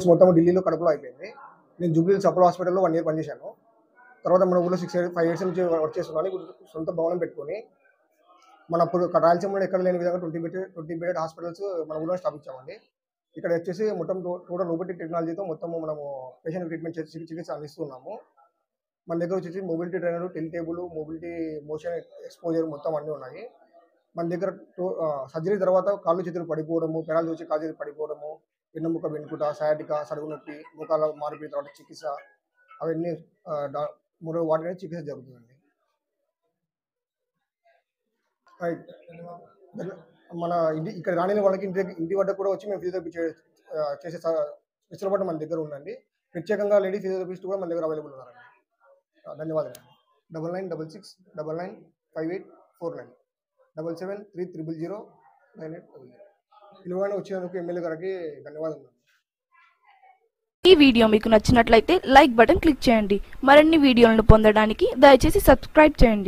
మొత్తం ఢిల్లీలో కడపలో అయిపోయింది. నేను జూబ్లీహిల్స్ అపోలో హాస్పిటల్లో 1 ఇయర్ పనిచేశాను. తర్వాత మన ఊళ్ళో 5 ఇయర్స్ నుంచి వర్క్ చేస్తున్నాను. ఇప్పుడు సొంత భవనం పెట్టుకొని మన రాయలసీమలో ఎక్కడ లేని విధంగా 20 బెడ్ హాస్పిటల్స్ మన ఊళ్ళో స్థాపించామండి. ఇక్కడ వచ్చేసి మొత్తం టోటల్ రోబోటిక్ టెక్నాలజీతో మొత్తం మనము పేషెంట్ ట్రీట్మెంట్ చికిత్స అందిస్తున్నాము. మన దగ్గర వచ్చేసి mobility trainer, tilt table, mobility motion exposure మొత్తం అన్నీ ఉన్నాయి. మన దగ్గర సర్జరీ తర్వాత కాళ్ళు చేతులు పడిపోవడము, పెరాలు వచ్చి కాళ్ళు చేతులు పడిపోవడము, వెన్నుముక వెనుకుట, సయాటిక, సడుగు నొప్పి, మోకాల మార్పిడి తర్వాత చికిత్స అవన్నీ వాటి చికిత్స జరుగుతుందండి. మన ఇక్కడ రాని వాళ్ళకి ఇంటి వద్ద కూడా వచ్చి మేము ఫిజియోథెరపీ చేసే వెసులుబాటు మన దగ్గర ఉందండి. ప్రత్యేకంగా లేడీ ఫిజియోథెరపిస్ట్ కూడా మన దగ్గర అవైలబుల్ ఉన్నారండి. ధన్యవాదాలు. 9966995849 7730098800 పిలువగానే వచ్చినందుకు ఎమ్మెల్యే గారికి ధన్యవాదాలు. ఈ వీడియో మీకు నచ్చినట్లయితే లైక్ బటన్ క్లిక్ చేయండి. మరిన్ని వీడియోలను పొందడానికి దయచేసి సబ్స్క్రైబ్ చేయండి.